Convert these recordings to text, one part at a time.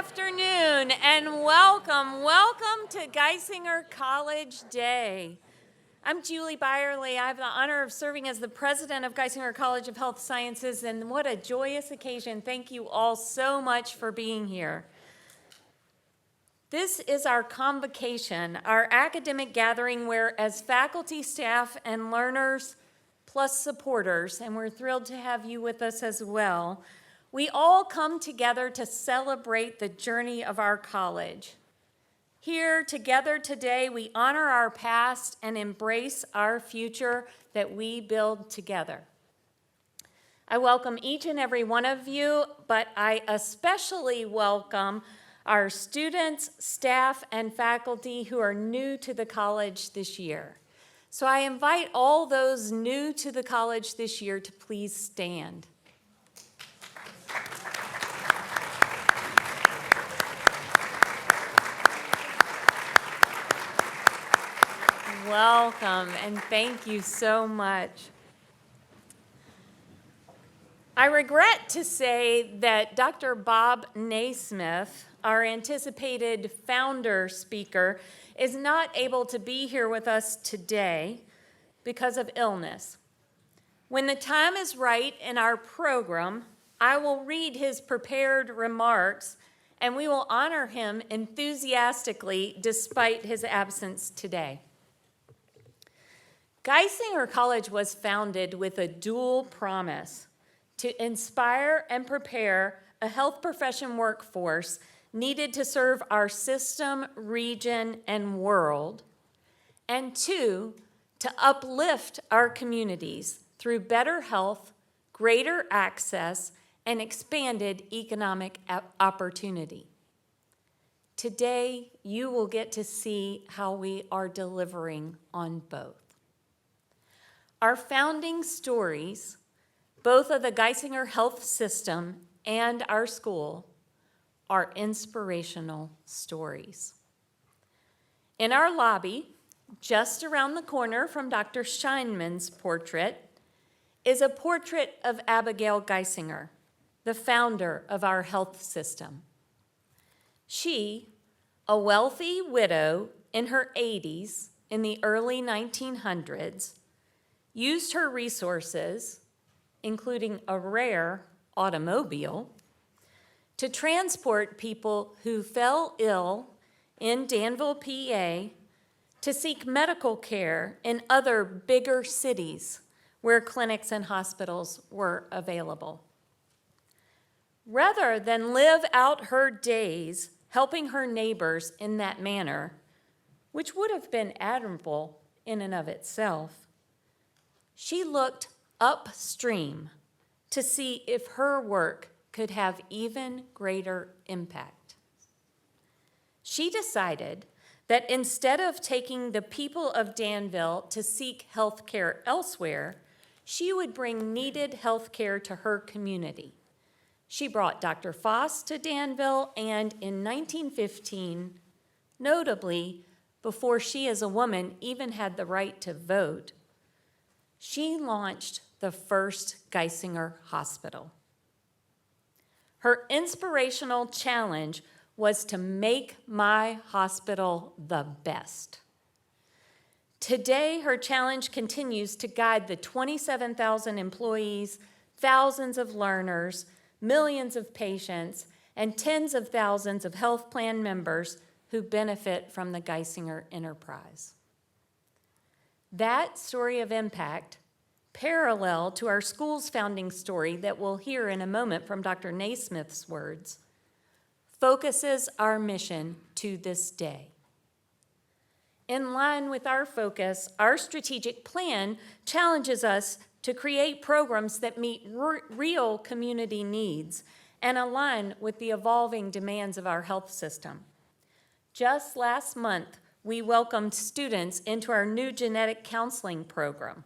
afternoon and welcome to Geisinger College Day. I'm Julie Byerly. I have the honor of serving as the president of Geisinger College of Health Sciences, and what a joyous occasion. Thank you all so much for being here. This is our convocation, our academic gathering where as faculty, staff, and learners, plus supporters, and we're thrilled to have you with us as well, we all come together to celebrate the journey of our college. Here together today, we honor our past and embrace our future that we build together. I welcome each and every one of you, but I especially welcome our students, staff, and faculty who are new to the college this year. So I invite all those new to the college this year to please stand. Welcome, and thank you so much. I regret to say that Dr. Bob Naismith, our anticipated founder speaker, is not able to be here with us today because of illness. When the time is right in our program, I will read his prepared remarks, and we will honor him enthusiastically despite his absence today. Geisinger College was founded with a dual promise: to inspire and prepare a health profession workforce needed to serve our system, region, and world, and two, to uplift our communities through better health, greater access, and expanded economic opportunity. Today, you will get to see how we are delivering on both. Our founding stories, both of the Geisinger Health System and our school, are inspirational stories. In our lobby, just around the corner from Dr. Scheinman's portrait, is a portrait of Abigail Geisinger, the founder of our health system. She, a wealthy widow in her 80s in the early 1900s, used her resources, including a rare automobile, to transport people who fell ill in Danville, PA, to seek medical care in other bigger cities where clinics and hospitals were available. Rather than live out her days helping her neighbors in that manner, which would have been admirable in and of itself, she looked upstream to see if her work could have even greater impact. She decided that instead of taking the people of Danville to seek health care elsewhere, she would bring needed health care to her community. She brought Dr. Foss to Danville, and in 1915, notably before she as a woman even had the right to vote, she launched the first Geisinger Hospital. Her inspirational challenge was to make my hospital the best. Today, her challenge continues to guide the 27,000 employees, thousands of learners, millions of patients, and tens of thousands of health plan members who benefit from the Geisinger enterprise. That story of impact, parallel to our school's founding story that we'll hear in a moment from Dr. Naismith's words, focuses our mission to this day. In line with our focus, our strategic plan challenges us to create programs that meet real community needs and align with the evolving demands of our health system. Just last month, we welcomed students into our new genetic counseling program.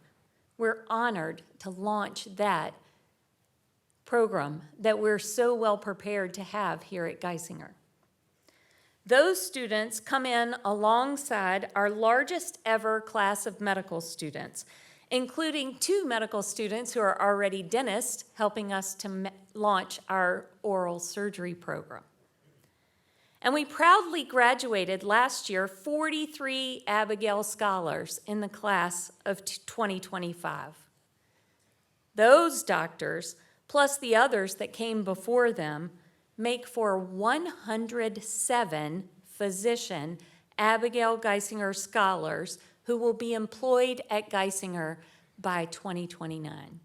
We're honored to launch that program that we're so well prepared to have here at Geisinger. Those students come in alongside our largest ever class of medical students, including 2 medical students who are already dentists helping us to launch our oral surgery program. And we proudly graduated last year 43 Abigail Scholars in the class of 2025. Those doctors, plus the others that came before them, make for 107 physician Abigail Geisinger Scholars who will be employed at Geisinger by 2029.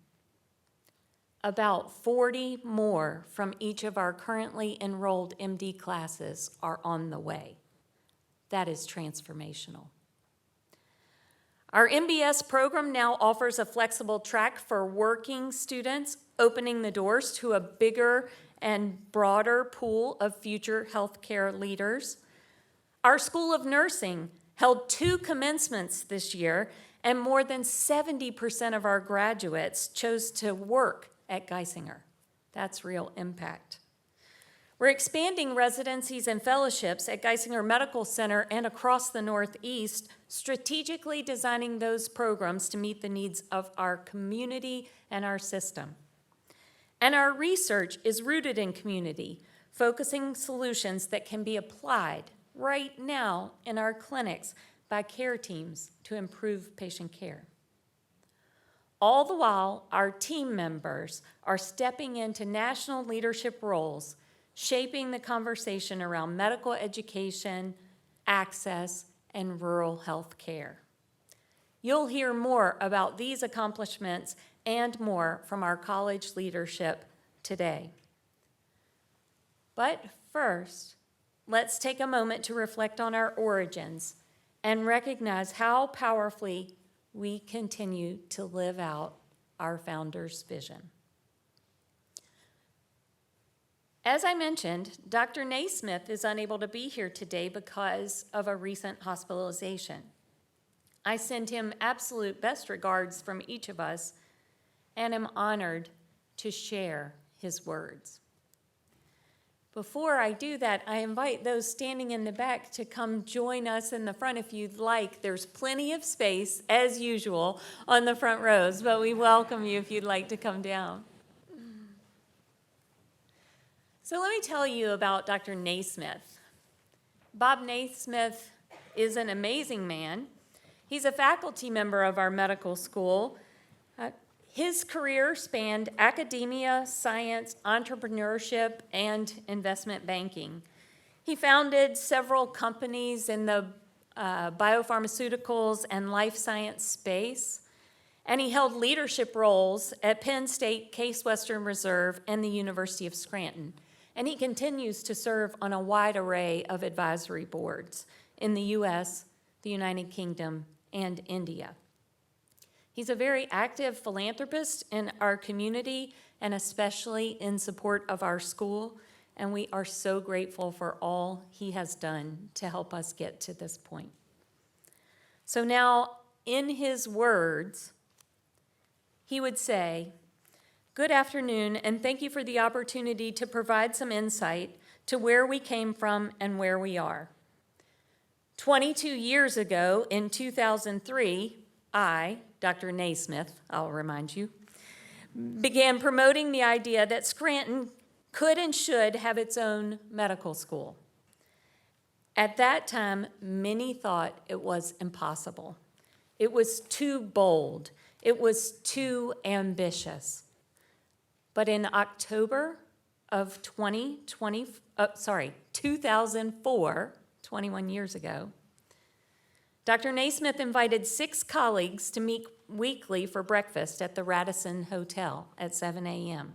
About 40 more from each of our currently enrolled MD classes are on the way. That is transformational. Our MBS program now offers a flexible track for working students, opening the doors to a bigger and broader pool of future healthcare leaders. Our School of Nursing held 2 commencements this year, and more than 70% of our graduates chose to work at Geisinger. That's real impact. We're expanding residencies and fellowships at Geisinger Medical Center and across the Northeast, strategically designing those programs to meet the needs of our community and our system. And our research is rooted in community, focusing solutions that can be applied right now in our clinics by care teams to improve patient care. All the while, our team members are stepping into national leadership roles, shaping the conversation around medical education, access, and rural health care. You'll hear more about these accomplishments and more from our college leadership today. But first, let's take a moment to reflect on our origins and recognize how powerfully we continue to live out our founder's vision. As I mentioned, Dr. Naismith is unable to be here today because of a recent hospitalization. I send him absolute best regards from each of us and am honored to share his words. Before I do that, I invite those standing in the back to come join us in the front if you'd like. There's plenty of space, as usual, on the front rows, but we welcome you if you'd like to come down. So let me tell you about Dr. Naismith. Bob Naismith is an amazing man. He's a faculty member of our medical school. His career spanned academia, science, entrepreneurship, and investment banking. He founded several companies in the biopharmaceuticals and life science space, and he held leadership roles at Penn State, Case Western Reserve, and the University of Scranton. And he continues to serve on a wide array of advisory boards in the U.S., the United Kingdom, and India. He's a very active philanthropist in our community and especially in support of our school, and we are so grateful for all he has done to help us get to this point. So now, in his words, he would say, "Good afternoon, and thank you for the opportunity to provide some insight to where we came from and where we are. 22 years ago, in 2003, I, Dr. Naismith, I'll remind you, began promoting the idea that Scranton could and should have its own medical school. At that time, many thought it was impossible. It was too bold. It was too ambitious. But in October of 2004, 21 years ago, Dr. Naismith invited 6 colleagues to meet weekly for breakfast at the Radisson Hotel at 7 a.m.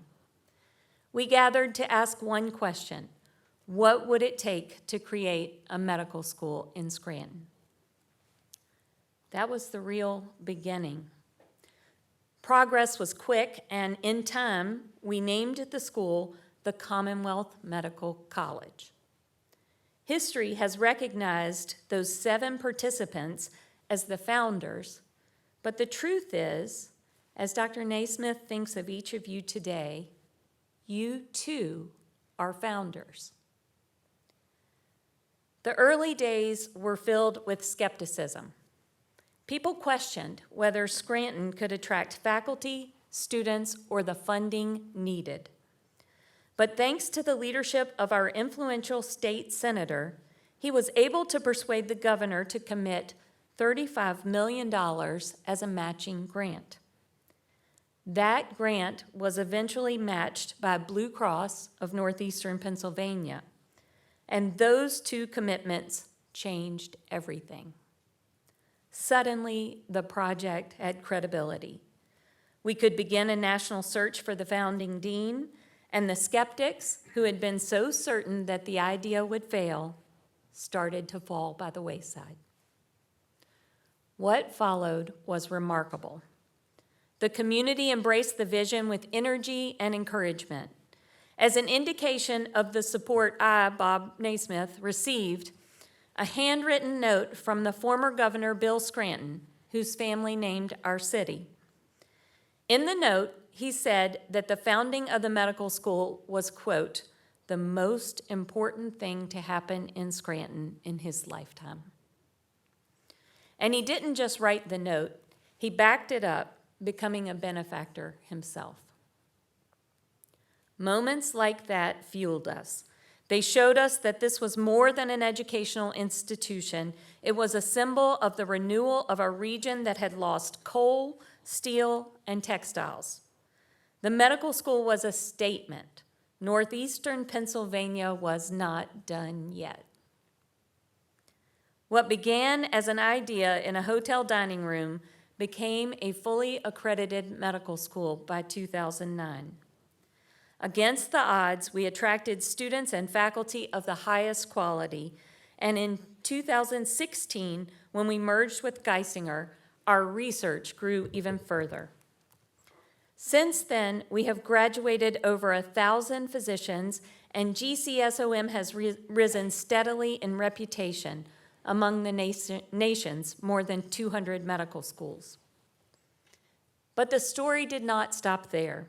We gathered to ask one question: what would it take to create a medical school in Scranton? That was the real beginning. Progress was quick, and in time, we named the school the Commonwealth Medical College. History has recognized those 7 participants as the founders, but the truth is, as Dr. Naismith thinks of each of you today, you too are founders. The early days were filled with skepticism. People questioned whether Scranton could attract faculty, students, or the funding needed. But thanks to the leadership of our influential state senator, he was able to persuade the governor to commit $35 million as a matching grant. That grant was eventually matched by Blue Cross of Northeastern Pennsylvania, and those two commitments changed everything. Suddenly, the project had credibility. We could begin a national search for the founding dean, and the skeptics who had been so certain that the idea would fail started to fall by the wayside. What followed was remarkable. The community embraced the vision with energy and encouragement. As an indication of the support I, Bob Naismith, received, a handwritten note from the former governor, Bill Scranton, whose family named our city. In the note, he said that the founding of the medical school was, quote, the most important thing to happen in Scranton in his lifetime. And he didn't just write the note, he backed it up, becoming a benefactor himself. Moments like that fueled us. They showed us that this was more than an educational institution. It was a symbol of the renewal of a region that had lost coal, steel, and textiles. The medical school was a statement. Northeastern Pennsylvania was not done yet. What began as an idea in a hotel dining room became a fully accredited medical school by 2009. Against the odds, we attracted students and faculty of the highest quality, and in 2016, when we merged with Geisinger, our research grew even further. Since then, we have graduated over 1,000 physicians, and GCSOM has risen steadily in reputation among the nation's more than 200 medical schools. But the story did not stop there.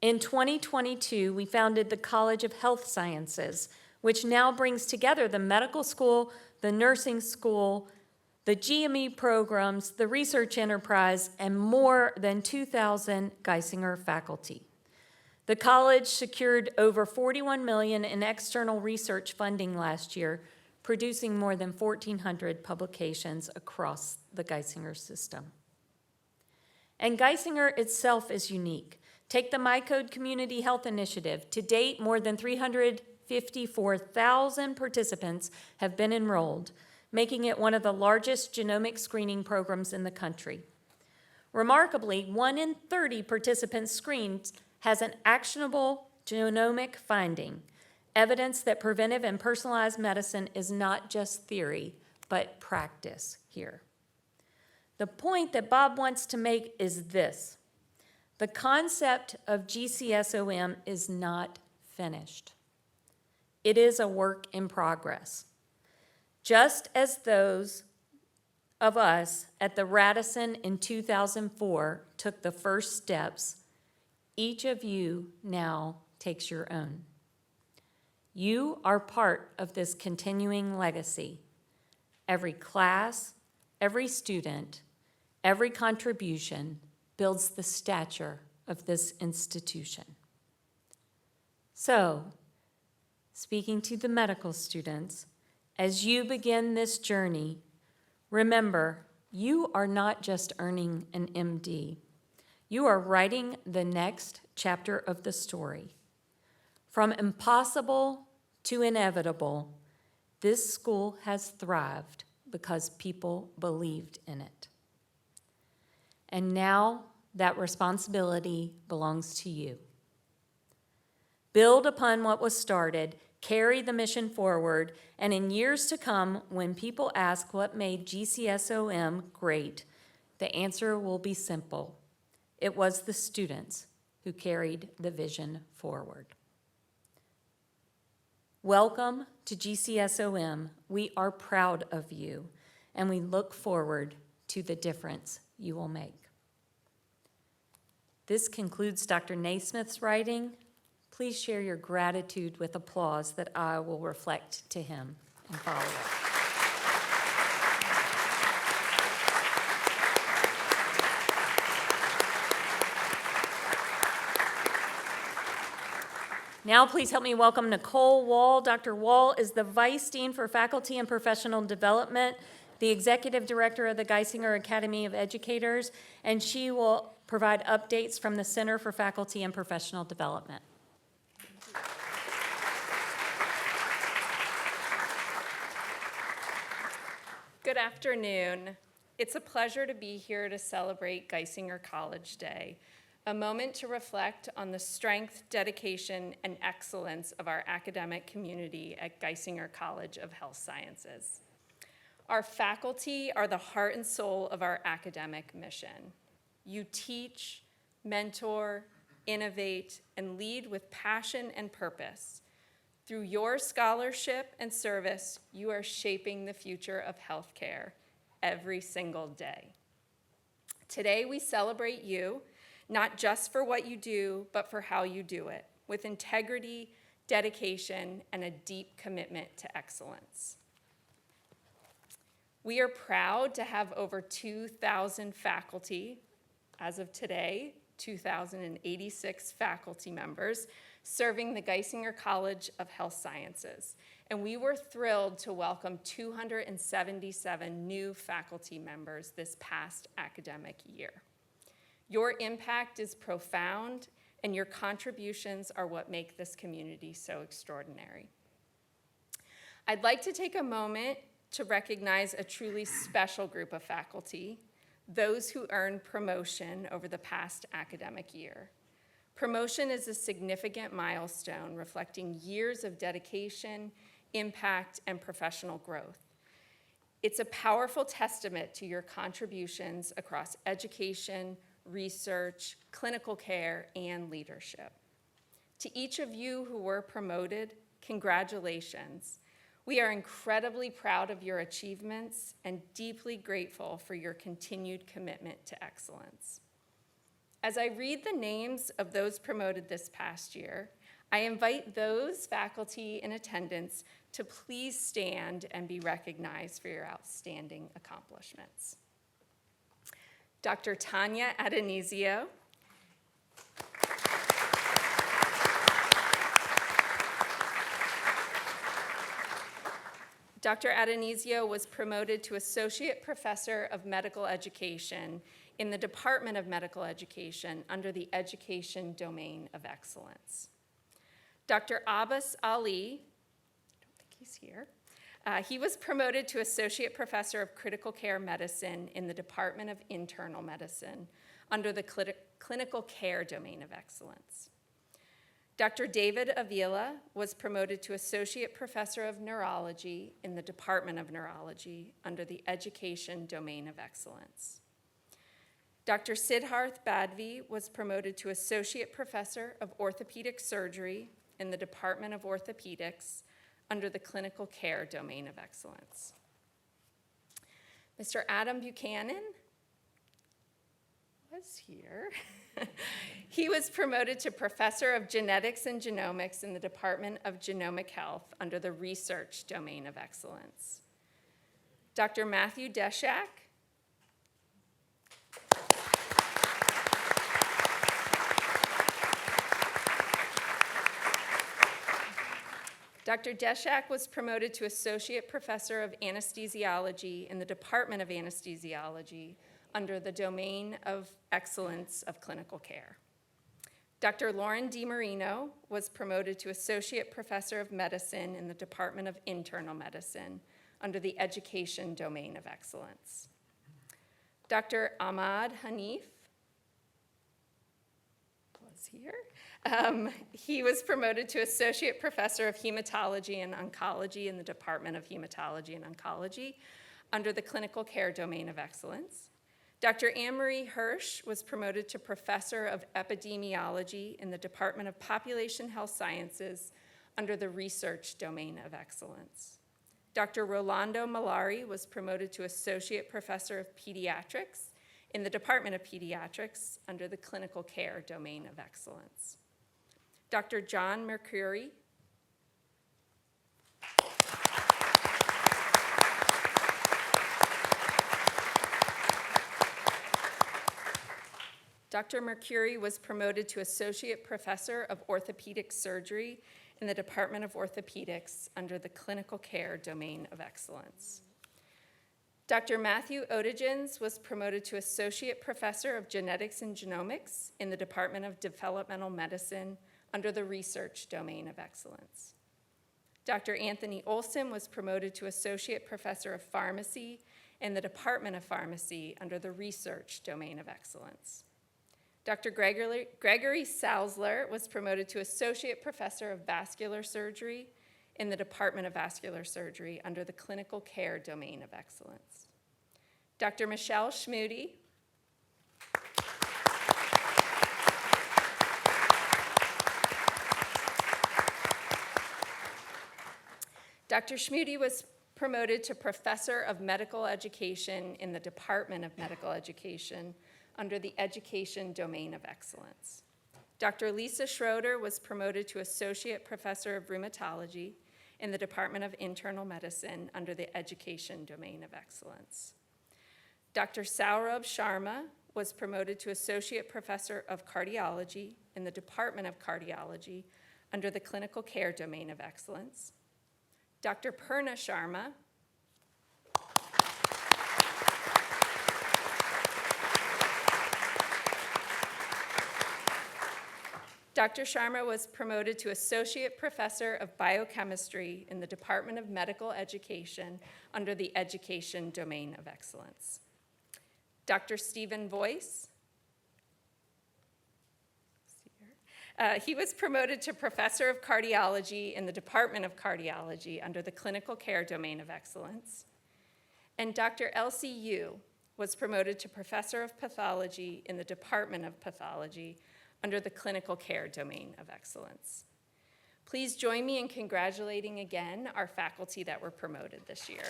In 2022, we founded the College of Health Sciences, which now brings together the medical school, the nursing school, the GME programs, the research enterprise, and more than 2,000 Geisinger faculty. The college secured over $41 million in external research funding last year, producing more than 1,400 publications across the Geisinger system. And Geisinger itself is unique. Take the MyCode Community Health Initiative. To date, more than 354,000 participants have been enrolled, making it one of the largest genomic screening programs in the country. Remarkably, 1 in 30 participants screened has an actionable genomic finding, evidence that preventive and personalized medicine is not just theory, but practice here. The point that Bob wants to make is this. The concept of GCSOM is not finished. It is a work in progress. Just as those of us at the Radisson in 2004 took the first steps, each of you now takes your own. You are part of this continuing legacy. Every class, every student, every contribution builds the stature of this institution. So, speaking to the medical students, as you begin this journey, remember, you are not just earning an MD. You are writing the next chapter of the story. From impossible to inevitable, this school has thrived because people believed in it. And now that responsibility belongs to you. Build upon what was started, carry the mission forward, and in years to come, when people ask what made GCSOM great, the answer will be simple. It was the students who carried the vision forward. Welcome to GCSOM. We are proud of you, and we look forward to the difference you will make. This concludes Dr. Naismith's writing. Please share your gratitude with applause that I will reflect to him and follow up. Now please help me welcome Nicole Wall. Dr. Wall is the Vice Dean for Faculty and Professional Development, the Executive Director of the Geisinger Academy of Educators, and she will provide updates from the Center for Faculty and Professional Development. Good afternoon. It's a pleasure to be here to celebrate Geisinger College Day, a moment to reflect on the strength, dedication, and excellence of our academic community at Geisinger College of Health Sciences. Our faculty are the heart and soul of our academic mission. You teach, mentor, innovate, and lead with passion and purpose. Through your scholarship and service, you are shaping the future of healthcare every single day. Today, we celebrate you, not just for what you do, but for how you do it, with integrity, dedication, and a deep commitment to excellence. We are proud to have over 2,000 faculty, as of today, 2,086 faculty members, serving the Geisinger College of Health Sciences. And we were thrilled to welcome 277 new faculty members this past academic year. Your impact is profound, and your contributions are what make this community so extraordinary. I'd like to take a moment to recognize a truly special group of faculty, those who earned promotion over the past academic year. Promotion is a significant milestone reflecting years of dedication, impact, and professional growth. It's a powerful testament to your contributions across education, research, clinical care, and leadership. To each of you who were promoted, congratulations. We are incredibly proud of your achievements and deeply grateful for your continued commitment to excellence. As I read the names of those promoted this past year, I invite those faculty in attendance to please stand and be recognized for your outstanding accomplishments. Dr. Tanya Adonisio. Dr. Adonisio was promoted to Associate Professor of Medical Education in the Department of Medical Education under the Education Domain of Excellence. Dr. Abbas Ali, I don't think he's here, he was promoted to Associate Professor of Critical Care Medicine in the Department of Internal Medicine under the Clinical Care Domain of Excellence. Dr. David Avila was promoted to Associate Professor of Neurology in the Department of Neurology under the Education Domain of Excellence. Dr. Siddharth Badvi was promoted to Associate Professor of Orthopedic Surgery in the Department of Orthopedics under the Clinical Care Domain of Excellence. Mr. Adam Buchanan was here. He was promoted to Professor of Genetics and Genomics in the Department of Genomic Health under the Research Domain of Excellence. Dr. Matthew Deshak. Dr. Deshak was promoted to Associate Professor of Anesthesiology in the Department of Anesthesiology under the Domain of Excellence of Clinical Care. Dr. Lauren DiMarino was promoted to Associate Professor of Medicine in the Department of Internal Medicine under the Education Domain of Excellence. Dr. Ahmad Hanif was here. He was promoted to Associate Professor of Hematology and Oncology in the Department of Hematology and Oncology under the Clinical Care Domain of Excellence. Dr. Anne-Marie Hirsch was promoted to Professor of Epidemiology in the Department of Population Health Sciences under the Research Domain of Excellence. Dr. Rolando Malari was promoted to Associate Professor of Pediatrics in the Department of Pediatrics under the Clinical Care Domain of Excellence. Dr. John Mercuri Dr. Mercuri was promoted to Associate Professor of Orthopedic Surgery in the Department of Orthopedics under the Clinical Care Domain of Excellence. Dr. Matthew Odegens was promoted to Associate Professor of Genetics and Genomics in the Department of Developmental Medicine under the Research Domain of Excellence. Dr. Anthony Olson was promoted to Associate Professor of Pharmacy in the Department of Pharmacy under the Research Domain of Excellence. Dr. Gregory Salzler was promoted to Associate Professor of Vascular Surgery in the Department of Vascular Surgery under the Clinical Care Domain of Excellence. Dr. Michelle Schmude Dr. Schmude was promoted to Professor of Medical Education in the Department of Medical Education under the Education Domain of Excellence. Dr. Lisa Schroeder was promoted to Associate Professor of Rheumatology in the Department of Internal Medicine under the Education Domain of Excellence. Dr. Saurabh Sharma was promoted to Associate Professor of Cardiology in the Department of Cardiology under the Clinical Care Domain of Excellence. Dr. Purna Sharma Dr. Sharma was promoted to Associate Professor of Biochemistry in the Department of Medical Education under the Education Domain of Excellence. Dr. Stephen Voice, he was promoted to Professor of Cardiology in the Department of Cardiology under the Clinical Care Domain of Excellence. And Dr. Elsie Yu was promoted to Professor of Pathology in the Department of Pathology under the Clinical Care Domain of Excellence. Please join me in congratulating again our faculty that were promoted this year.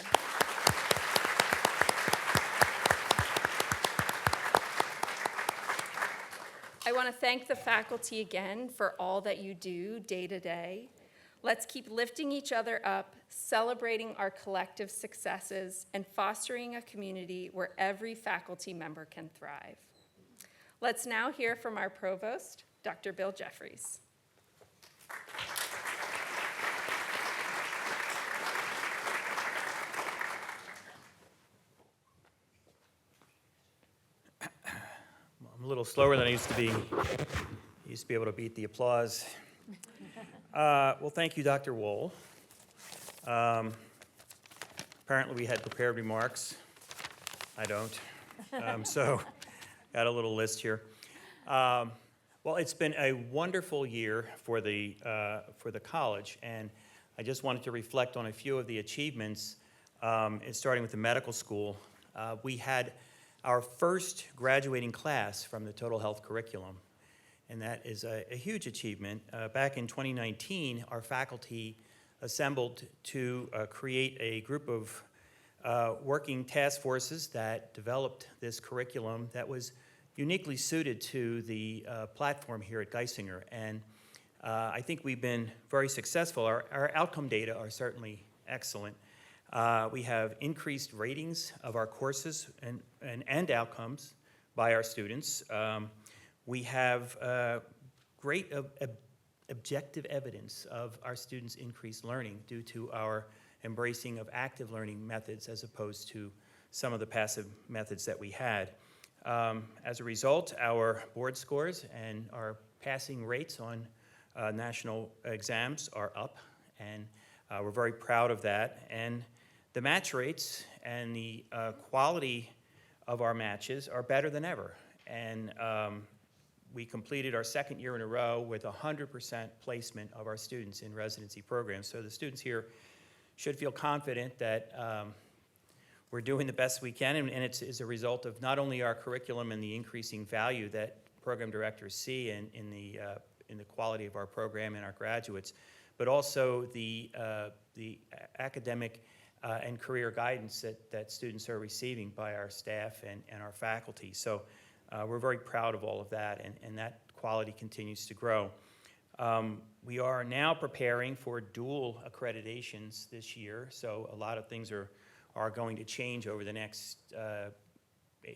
I want to thank the faculty again for all that you do day to day. Let's keep lifting each other up, celebrating our collective successes, and fostering a community where every faculty member can thrive. Let's now hear from our provost, Dr. Bill Jeffries. I'm a little slower than I used to be. I used to be able to beat the applause. Well, thank you, Dr. Wohl. Apparently we had prepared remarks. I don't. So got a little list here. Well, it's been a wonderful year for the college, and I just wanted to reflect on a few of the achievements, starting with the medical school. We had our first graduating class from the Total Health curriculum, and that is a huge achievement. Back in 2019, our faculty assembled to create a group of working task forces that developed this curriculum that was uniquely suited to the platform here at Geisinger. And I think we've been very successful. Our outcome data are certainly excellent. We have increased ratings of our courses and outcomes by our students. We have great objective evidence of our students' increased learning due to our embracing of active learning methods as opposed to some of the passive methods that we had. As a result, our board scores and our passing rates on national exams are up, and we're very proud of that. And the match rates and the quality of our matches are better than ever. And we completed our second year in a row with 100% placement of our students in residency programs. So the students here should feel confident that we're doing the best we can, and it's as a result of not only our curriculum and the increasing value that program directors see in the quality of our program and our graduates, but also the academic and career guidance that students are receiving by our staff and our faculty. So we're very proud of all of that, and that quality continues to grow. We are now preparing for dual accreditations this year, so a lot of things are going to change over the next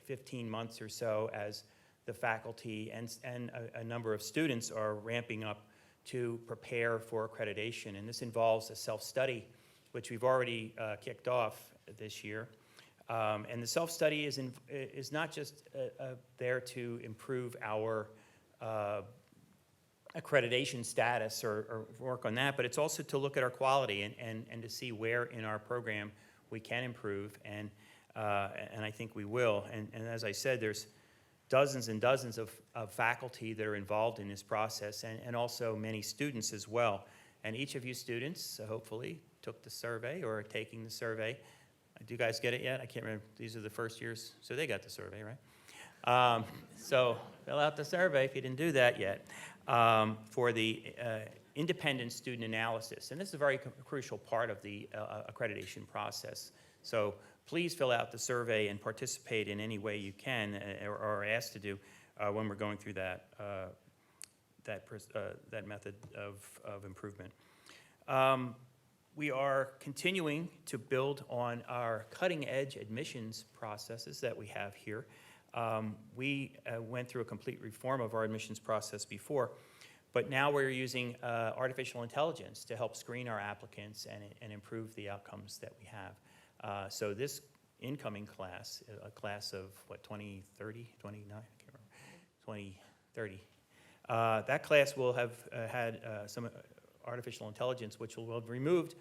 15 months or so as the faculty and a number of students are ramping up to prepare for accreditation. And this involves a self-study, which we've already kicked off this year. And the self-study is not just there to improve our accreditation status or work on that, but it's also to look at our quality and to see where in our program we can improve, and I think we will. And as I said, there's dozens and dozens of faculty that are involved in this process, and also many students as well. And each of you students, hopefully, took the survey or are taking the survey. Do you guys get it yet? I can't remember. These are the first years, so they got the survey, right? So fill out the survey if you didn't do that yet, for the independent student analysis. And this is a very crucial part of the accreditation process. So please fill out the survey and participate in any way you can, or are asked to do, when we're going through that method of improvement. We are continuing to build on our cutting-edge admissions processes that we have here. We went through a complete reform of our admissions process before, but now we're using artificial intelligence to help screen our applicants and improve the outcomes that we have. So this incoming class, a class of, what, 2030, 29, I can't remember, 2030. That class will have had some artificial intelligence, which will have removed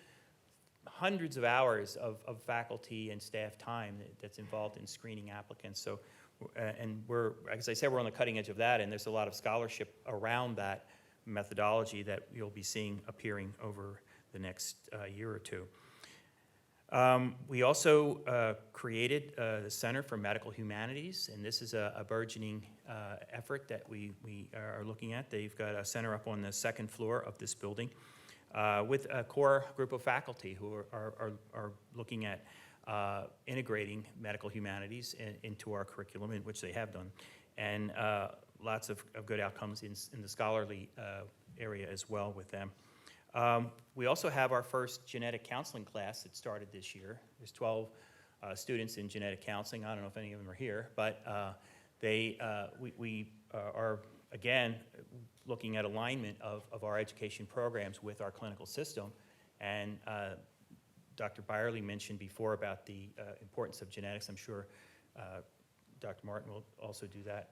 hundreds of hours of faculty and staff time that's involved in screening applicants. So, and we're, as I said, we're on the cutting edge of that, and there's a lot of scholarship around that methodology that you'll be seeing appearing over the next year or two. We also created the Center for Medical Humanities, and this is a burgeoning effort that we are looking at. They've got a center up on the second floor of this building with a core group of faculty who are looking at integrating medical humanities into our curriculum, in which they have done, and lots of good outcomes in the scholarly area as well with them. We also have our first genetic counseling class that started this year. There's 12 students in genetic counseling. I don't know if any of them are here, but we are, again, looking at alignment of our education programs with our clinical system. And Dr. Byerly mentioned before about the importance of genetics. I'm sure Dr. Martin will also do that.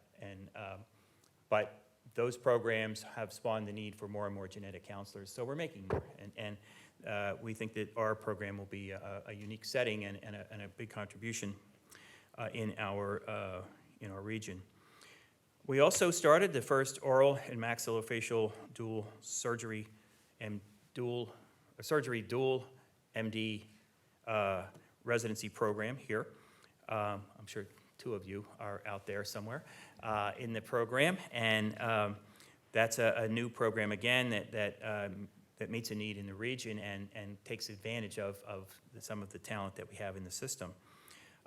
But those programs have spawned the need for more and more genetic counselors, so we're making more. And we think that our program will be a unique setting and a big contribution in our region. We also started the first oral and maxillofacial dual surgery dual MD residency program here. I'm sure two of you are out there somewhere in the program, and that's a new program again that meets a need in the region and takes advantage of some of the talent that we have in the system.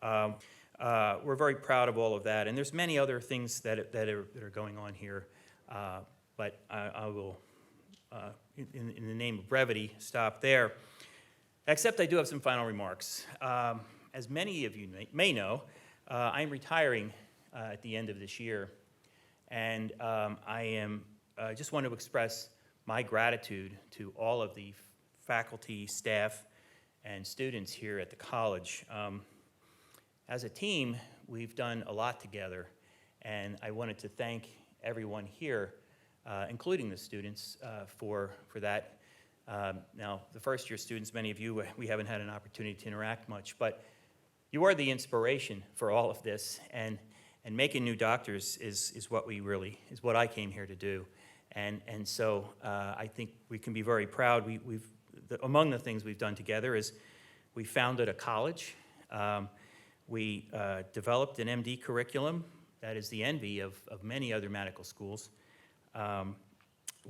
We're very proud of all of that, and there's many other things that are going on here, but I will, in the name of brevity, stop there. Except I do have some final remarks. As many of you may know, I'm retiring at the end of this year, and I just want to express my gratitude to all of the faculty, staff, and students here at the college. As a team, we've done a lot together, and I wanted to thank everyone here, including the students, for that. Now, the first-year students, many of you, we haven't had an opportunity to interact much, but you are the inspiration for all of this, and making new doctors is what I came here to do, and so I think we can be very proud. Among the things we've done together is we founded a college. We developed an MD curriculum that is the envy of many other medical schools.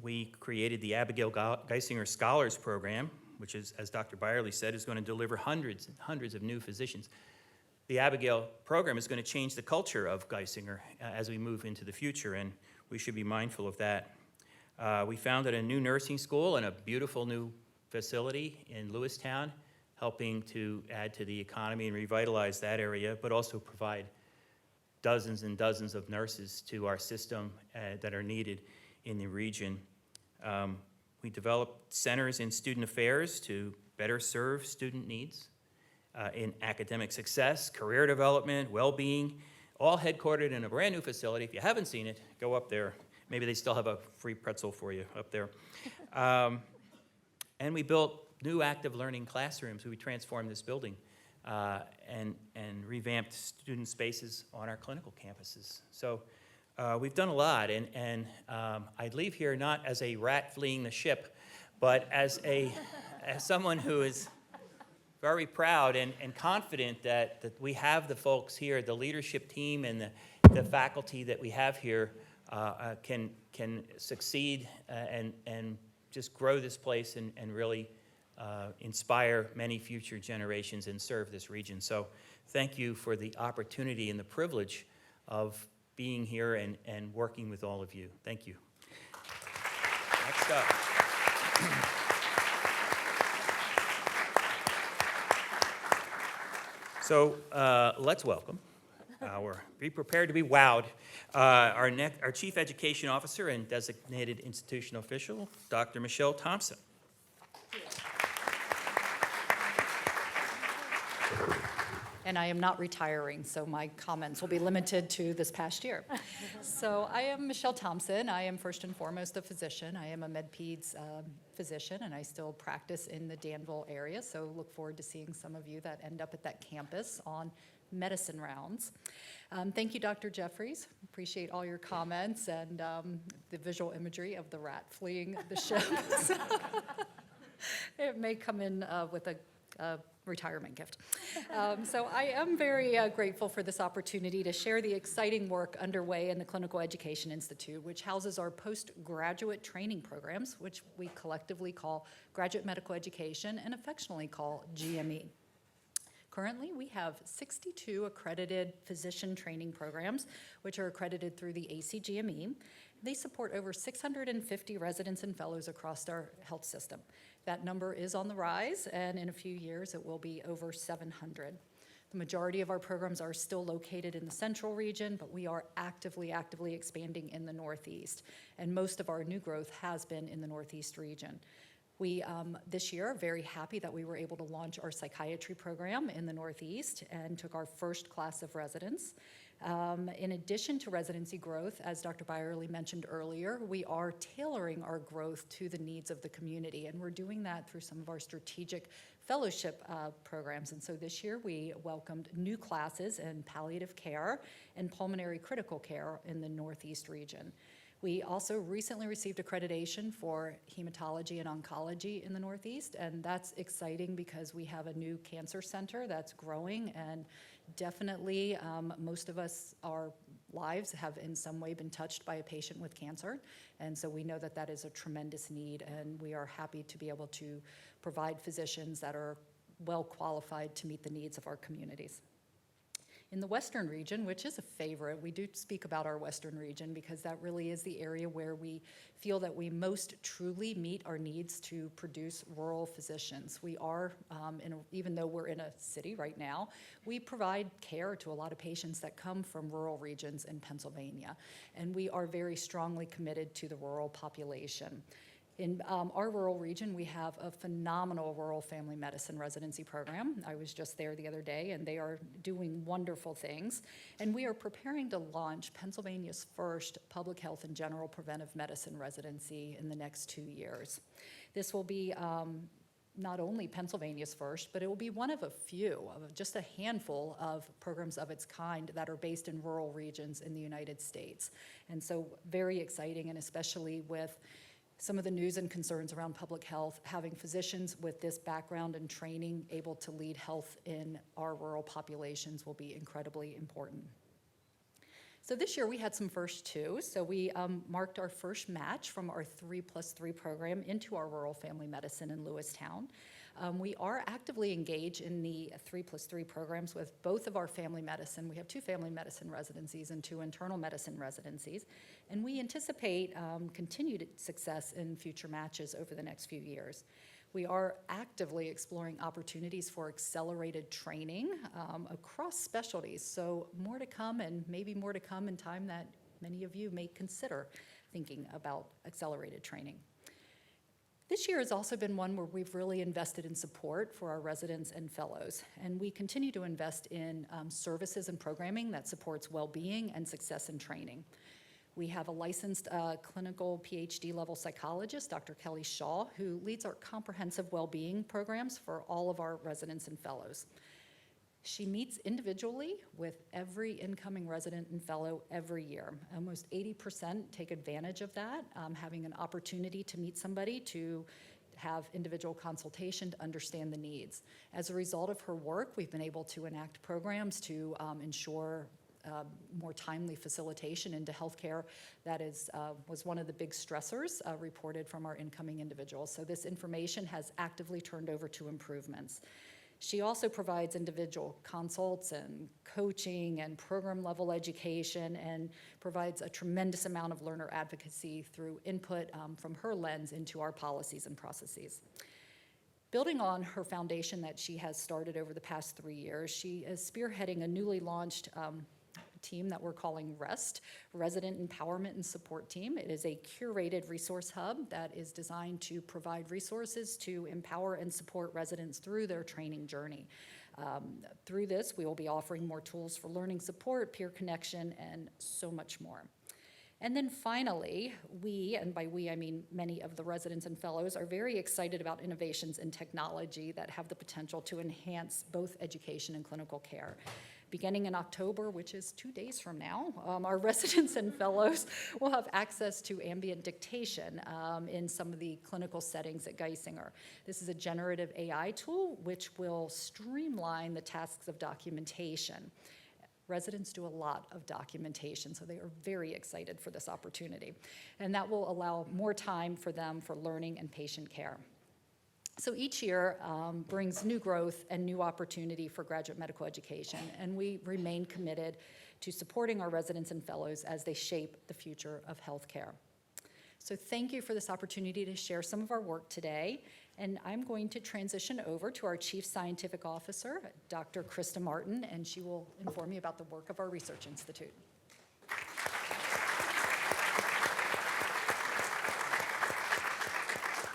We created the Abigail Geisinger Scholars Program, which is, as Dr. Byerly said, is going to deliver hundreds and hundreds of new physicians. The Abigail program is going to change the culture of Geisinger as we move into the future, and we should be mindful of that. We founded a new nursing school and a beautiful new facility in Lewistown, helping to add to the economy and revitalize that area, but also provide dozens and dozens of nurses to our system that are needed in the region. We developed centers in student affairs to better serve student needs in academic success, career development, well-being, all headquartered in a brand new facility. If you haven't seen it, go up there. Maybe they still have a free pretzel for you up there. And we built new active learning classrooms. We transformed this building and revamped student spaces on our clinical campuses. So we've done a lot, and I'd leave here not as a rat fleeing the ship, but as someone who is very proud and confident that we have the folks here, the leadership team and the faculty that we have here can succeed and just grow this place and really inspire many future generations and serve this region. So thank you for the opportunity and the privilege of being here and working with all of you. Thank you. Next up. So let's welcome be prepared to be wowed, our Chief Education Officer and Designated Institutional Official, Dr. Michelle Thompson. And I am not retiring, so my comments will be limited to this past year. So I am Michelle Thompson. I am first and foremost a physician. I am a MedPeds physician, and I still practice in the Danville area, so look forward to seeing some of you that end up at that campus on medicine rounds. Thank you, Dr. Jeffries. Appreciate all your comments and the visual imagery of the rat fleeing the ship. It may come in with a retirement gift. So I am very grateful for this opportunity to share the exciting work underway in the Clinical Education Institute, which houses our postgraduate training programs, which we collectively call Graduate Medical Education and affectionately call GME. Currently, we have 62 accredited physician training programs, which are accredited through the ACGME. They support over 650 residents and fellows across our health system. That number is on the rise, and in a few years, it will be over 700. The majority of our programs are still located in the central region, but we are actively expanding in the Northeast, and most of our new growth has been in the Northeast region. We, this year, are very happy that we were able to launch our psychiatry program in the Northeast and took our first class of residents. In addition to residency growth, as Dr. Byerly mentioned earlier, we are tailoring our growth to the needs of the community, and we're doing that through some of our strategic fellowship programs. And so this year, we welcomed new classes in palliative care and pulmonary critical care in the Northeast region. We also recently received accreditation for hematology and oncology in the Northeast, and that's exciting because we have a new cancer center that's growing, and definitely most of us, our lives have in some way been touched by a patient with cancer, and so we know that that is a tremendous need, and we are happy to be able to provide physicians that are well qualified to meet the needs of our communities. In the Western region, which is a favorite, we do speak about our Western region because that really is the area where we feel that we most truly meet our needs to produce rural physicians. We are, even though we're in a city right now, we provide care to a lot of patients that come from rural regions in Pennsylvania, and we are very strongly committed to the rural population. In our rural region, we have a phenomenal rural family medicine residency program. I was just there the other day, and they are doing wonderful things. And we are preparing to launch Pennsylvania's first public health and general preventive medicine residency in the next 2 years. This will be not only Pennsylvania's first, but it will be one of a few, of just a handful of programs of its kind that are based in rural regions in the United States. And so very exciting, and especially with some of the news and concerns around public health, having physicians with this background and training able to lead health in our rural populations will be incredibly important. So this year we had some first two. So we marked our first match from our 3+3 program into our rural family medicine in Lewistown. We are actively engaged in the 3+3 programs with both of our family medicine. We have 2 family medicine residencies and 2 internal medicine residencies, and we anticipate continued success in future matches over the next few years. We are actively exploring opportunities for accelerated training across specialties. So more to come, and maybe more to come in time that many of you may consider thinking about accelerated training. This year has also been one where we've really invested in support for our residents and fellows, and we continue to invest in services and programming that supports well-being and success in training. We have a licensed clinical PhD level psychologist, Dr. Kelly Shaw, who leads our comprehensive well-being programs for all of our residents and fellows. She meets individually with every incoming resident and fellow every year. Almost 80% take advantage of that, having an opportunity to meet somebody, to have individual consultation to understand the needs. As a result of her work, we've been able to enact programs to ensure more timely facilitation into healthcare. That was one of the big stressors reported from our incoming individuals. So this information has actively turned over to improvements. She also provides individual consults and coaching and program level education, and provides a tremendous amount of learner advocacy through input from her lens into our policies and processes. Building on her foundation that she has started over the past 3 years, she is spearheading a newly launched team that we're calling REST, Resident Empowerment and Support Team. It is a curated resource hub that is designed to provide resources to empower and support residents through their training journey. Through this, we will be offering more tools for learning support, peer connection, and so much more. And then finally, we, and by we I mean many of the residents and fellows, are very excited about innovations in technology that have the potential to enhance both education and clinical care. Beginning in October, which is 2 days from now, our residents and fellows will have access to ambient dictation in some of the clinical settings at Geisinger. This is a generative AI tool which will streamline the tasks of documentation. Residents do a lot of documentation, so they are very excited for this opportunity. And that will allow more time for them for learning and patient care. So each year brings new growth and new opportunity for graduate medical education, and we remain committed to supporting our residents and fellows as they shape the future of healthcare. So thank you for this opportunity to share some of our work today, and I'm going to transition over to our Chief Scientific Officer, Dr. Krista Martin, and she will inform me about the work of our research institute.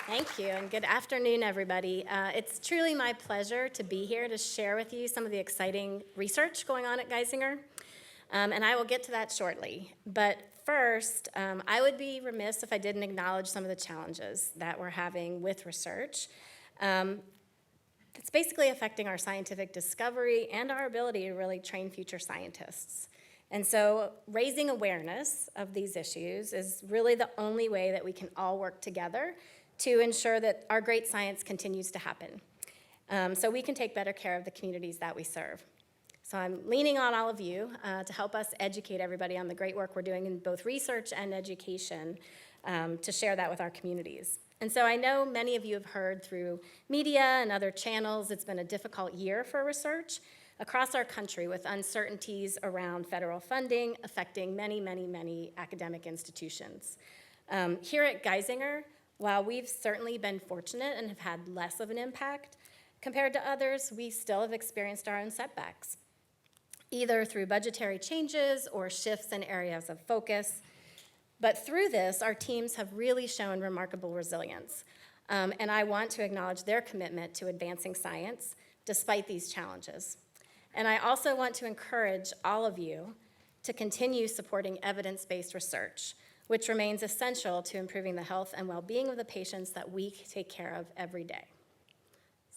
Thank you, and good afternoon, everybody. It's truly my pleasure to be here to share with you some of the exciting research going on at Geisinger, and I will get to that shortly. But first, I would be remiss if I didn't acknowledge some of the challenges that we're having with research. It's basically affecting our scientific discovery and our ability to really train future scientists. And so raising awareness of these issues is really the only way that we can all work together to ensure that our great science continues to happen, so we can take better care of the communities that we serve. So I'm leaning on all of you to help us educate everybody on the great work we're doing in both research and education, to share that with our communities. And so I know many of you have heard through media and other channels it's been a difficult year for research across our country, with uncertainties around federal funding affecting many, many, many academic institutions. Here at Geisinger, while we've certainly been fortunate and have had less of an impact compared to others, we still have experienced our own setbacks, either through budgetary changes or shifts in areas of focus. But through this, our teams have really shown remarkable resilience. And I want to acknowledge their commitment to advancing science despite these challenges. And I also want to encourage all of you to continue supporting evidence-based research, which remains essential to improving the health and well-being of the patients that we take care of every day.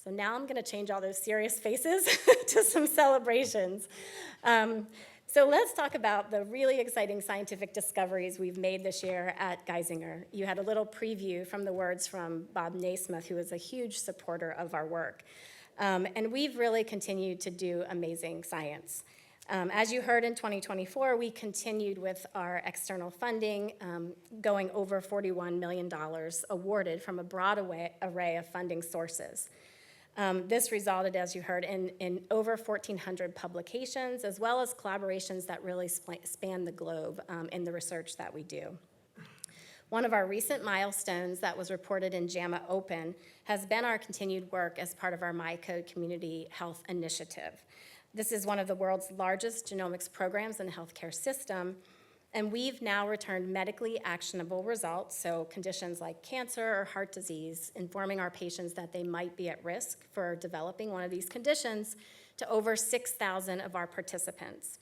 So now I'm gonna change all those serious faces to some celebrations. So let's talk about the really exciting scientific discoveries we've made this year at Geisinger. You had a little preview from the words from Bob Naismith, who is a huge supporter of our work. And we've really continued to do amazing science. As you heard in 2024, we continued with our external funding, going over $41 million awarded from a broad array of funding sources. This resulted, as you heard, in over 1,400 publications, as well as collaborations that really span the globe in the research that we do. One of our recent milestones that was reported in JAMA Open has been our continued work as part of our MyCode Community Health Initiative. This is one of the world's largest genomics programs in the healthcare system, and we've now returned medically actionable results, so conditions like cancer or heart disease, informing our patients that they might be at risk for developing one of these conditions, to over 6,000 of our participants.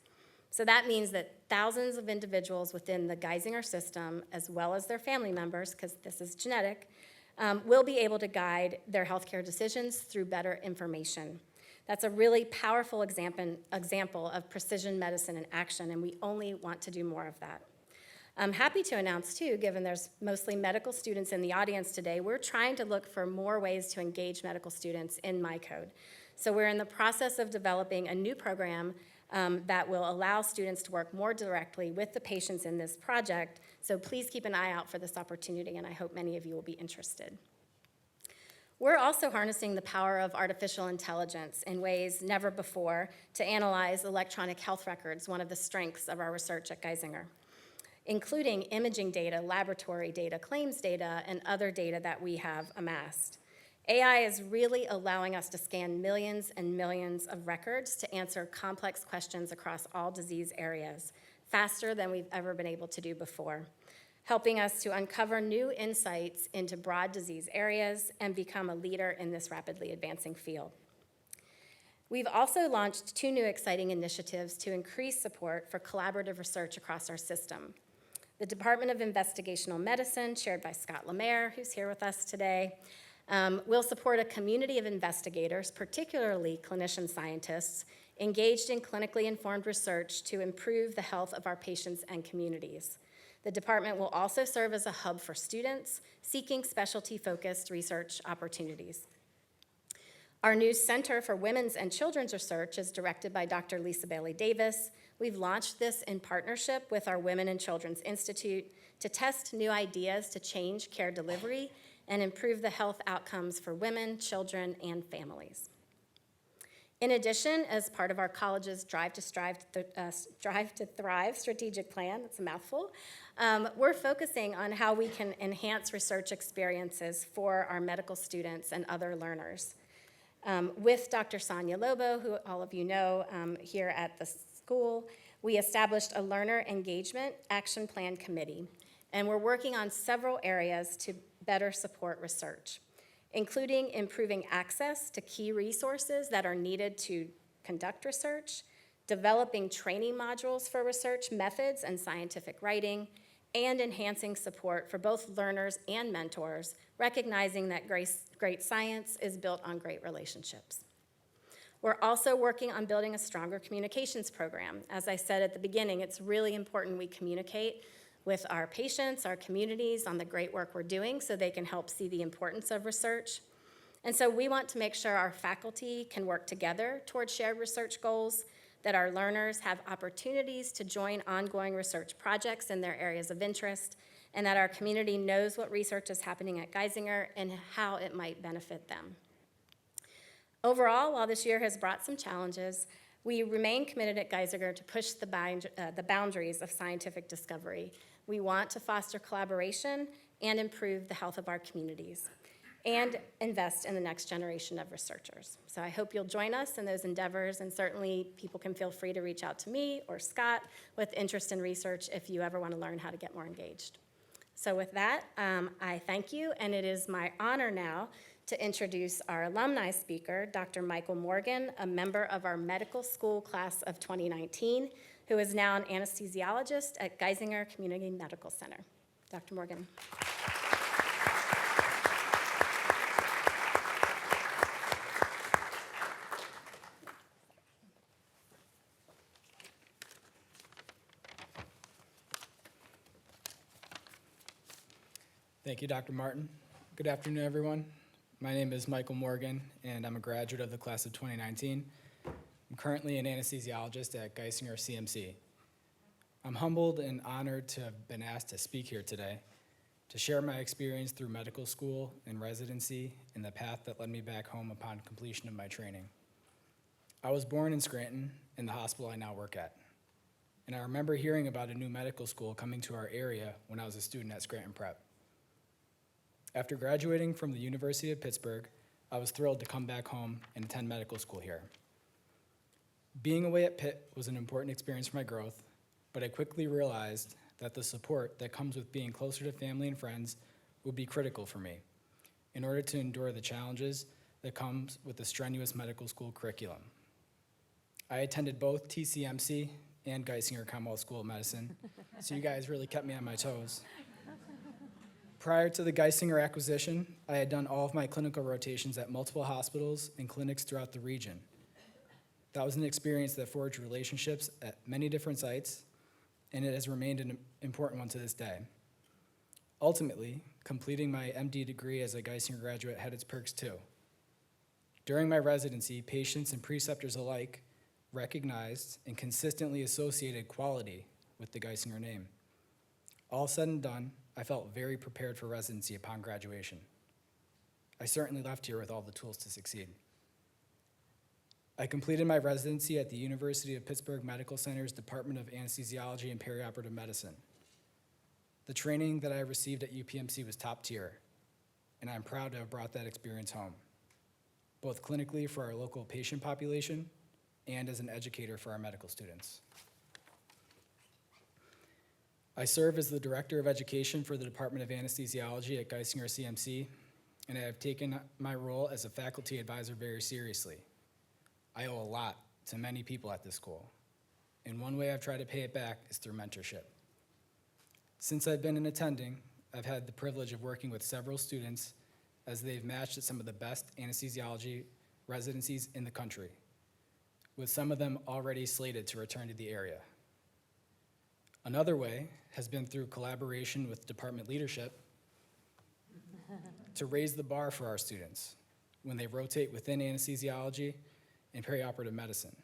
So that means that thousands of individuals within the Geisinger system, as well as their family members, because this is genetic, will be able to guide their healthcare decisions through better information. That's a really powerful example of precision medicine in action, and we only want to do more of that. I'm happy to announce, too, given there's mostly medical students in the audience today, we're trying to look for more ways to engage medical students in MyCode. So we're in the process of developing a new program that will allow students to work more directly with the patients in this project. So please keep an eye out for this opportunity, and I hope many of you will be interested. We're also harnessing the power of artificial intelligence in ways never before to analyze electronic health records, one of the strengths of our research at Geisinger, including imaging data, laboratory data, claims data, and other data that we have amassed. AI is really allowing us to scan millions and millions of records to answer complex questions across all disease areas, faster than we've ever been able to do before, helping us to uncover new insights into broad disease areas and become a leader in this rapidly advancing field. We've also launched 2 new exciting initiatives to increase support for collaborative research across our system. The Department of Investigational Medicine, chaired by Scott Lemaire, who's here with us today, will support a community of investigators, particularly clinician scientists, engaged in clinically informed research to improve the health of our patients and communities. The department will also serve as a hub for students seeking specialty-focused research opportunities. Our new Center for Women's and Children's Research is directed by Dr. Lisa Bailey Davis. We've launched this in partnership with our Women and Children's Institute to test new ideas to change care delivery and improve the health outcomes for women, children, and families. In addition, as part of our college's Drive to Thrive strategic plan, that's a mouthful, we're focusing on how we can enhance research experiences for our medical students and other learners. With Dr. Sonia Lobo, who all of you know here at the school, we established a learner engagement action plan committee, and we're working on several areas to better support research, including improving access to key resources that are needed to conduct research, developing training modules for research methods and scientific writing, and enhancing support for both learners and mentors, recognizing that great science is built on great relationships. We're also working on building a stronger communications program. As I said at the beginning, it's really important we communicate with our patients, our communities, on the great work we're doing so they can help see the importance of research. And so we want to make sure our faculty can work together towards shared research goals, that our learners have opportunities to join ongoing research projects in their areas of interest, and that our community knows what research is happening at Geisinger and how it might benefit them. Overall, while this year has brought some challenges, we remain committed at Geisinger to push the boundaries of scientific discovery. We want to foster collaboration and improve the health of our communities and invest in the next generation of researchers. So I hope you'll join us in those endeavors, and certainly people can feel free to reach out to me or Scott with interest in research if you ever want to learn how to get more engaged. So with that, I thank you, and it is my honor now to introduce our alumni speaker, Dr. Michael Morgan, a member of our medical school class of 2019, who is now an anesthesiologist at Geisinger Community Medical Center. Dr. Morgan. Thank you, Dr. Martin. Good afternoon, everyone. My name is Michael Morgan, and I'm a graduate of the class of 2019. I'm currently an anesthesiologist at Geisinger CMC. I'm humbled and honored to have been asked to speak here today, to share my experience through medical school and residency and the path that led me back home upon completion of my training. I was born in Scranton, in the hospital I now work at. and I remember hearing about a new medical school coming to our area when I was a student at Scranton Prep. After graduating from the University of Pittsburgh, I was thrilled to come back home and attend medical school here. Being away at Pitt was an important experience for my growth, but I quickly realized that the support that comes with being closer to family and friends would be critical for me in order to endure the challenges that comes with the strenuous medical school curriculum. I attended both TCMC and Geisinger Commonwealth School of Medicine, so you guys really kept me on my toes. Prior to the Geisinger acquisition, I had done all of my clinical rotations at multiple hospitals and clinics throughout the region. That was an experience that forged relationships at many different sites, and it has remained an important one to this day. Ultimately, completing my MD degree as a Geisinger graduate had its perks too. During my residency, patients and preceptors alike recognized and consistently associated quality with the Geisinger name. All said and done, I felt very prepared for residency upon graduation. I certainly left here with all the tools to succeed. I completed my residency at the University of Pittsburgh Medical Center's Department of Anesthesiology and Perioperative Medicine. The training that I received at UPMC was top tier, and I'm proud to have brought that experience home, both clinically for our local patient population and as an educator for our medical students. I serve as the Director of Education for the Department of Anesthesiology at Geisinger CMC, and I have taken my role as a faculty advisor very seriously. I owe a lot to many people at this school, and one way I've tried to pay it back is through mentorship. Since I've been in attending, I've had the privilege of working with several students as they've matched at some of the best anesthesiology residencies in the country, with some of them already slated to return to the area. Another way has been through collaboration with department leadership to raise the bar for our students when they rotate within anesthesiology and perioperative medicine.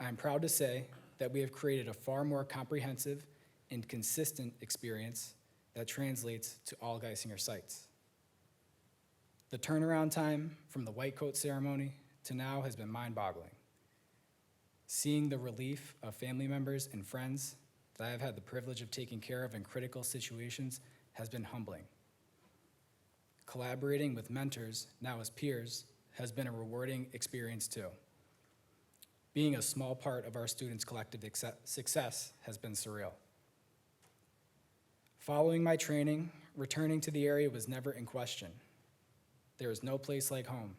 I'm proud to say that we have created a far more comprehensive and consistent experience that translates to all Geisinger sites. The turnaround time from the white coat ceremony to now has been mind-boggling. Seeing the relief of family members and friends that I have had the privilege of taking care of in critical situations has been humbling. Collaborating with mentors, now as peers, has been a rewarding experience too. Being a small part of our students' collective success has been surreal. Following my training, returning to the area was never in question. There is no place like home,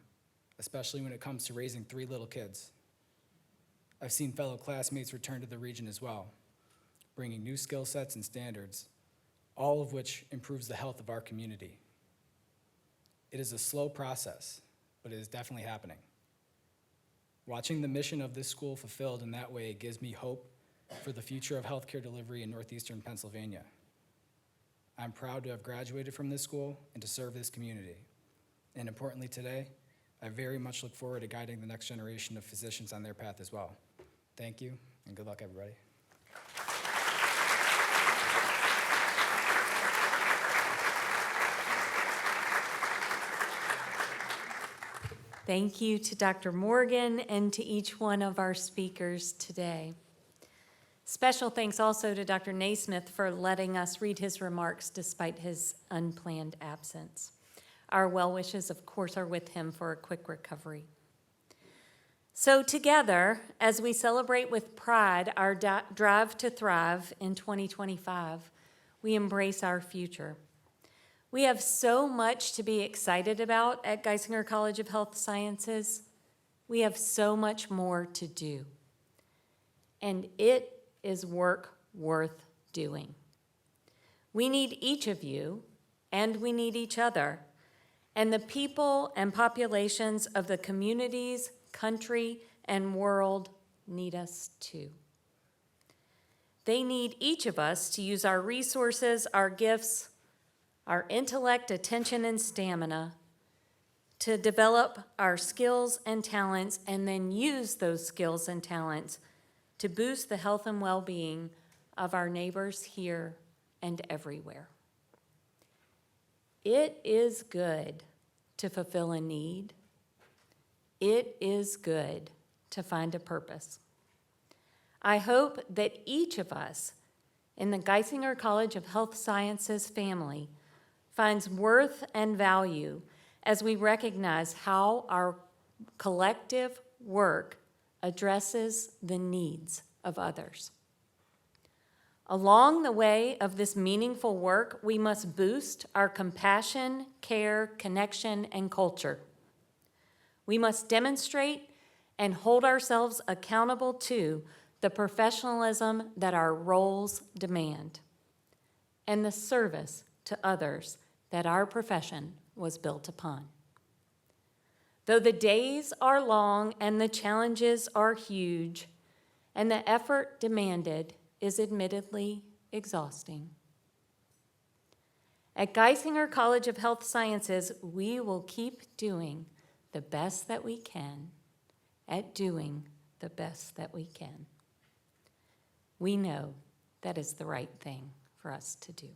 especially when it comes to raising 3 little kids. I've seen fellow classmates return to the region as well, bringing new skill sets and standards, all of which improves the health of our community. It is a slow process, but it is definitely happening. Watching the mission of this school fulfilled in that way gives me hope for the future of healthcare delivery in northeastern Pennsylvania. I'm proud to have graduated from this school and to serve this community. And importantly today, I very much look forward to guiding the next generation of physicians on their path as well. Thank you, and good luck, everybody. Thank you to Dr. Morgan and to each one of our speakers today. Special thanks also to Dr. Naismith for letting us read his remarks despite his unplanned absence. Our well wishes, of course, are with him for a quick recovery. So together, as we celebrate with pride our drive to thrive in 2025, we embrace our future. We have so much to be excited about at Geisinger College of Health Sciences. We have so much more to do. And it is work worth doing. We need each of you, and we need each other, and the people and populations of the communities, country, and world need us too. They need each of us to use our resources, our gifts, our intellect, attention, and stamina to develop our skills and talents, and then use those skills and talents to boost the health and well-being of our neighbors here and everywhere. It is good to fulfill a need. It is good to find a purpose. I hope that each of us in the Geisinger College of Health Sciences family finds worth and value as we recognize how our collective work addresses the needs of others. Along the way of this meaningful work, we must boost our compassion, care, connection, and culture. We must demonstrate and hold ourselves accountable to the professionalism that our roles demand and the service to others that our profession was built upon. Though the days are long and the challenges are huge, and the effort demanded is admittedly exhausting, at Geisinger College of Health Sciences, we will keep doing the best that we can at doing the best that we can. We know that is the right thing for us to do.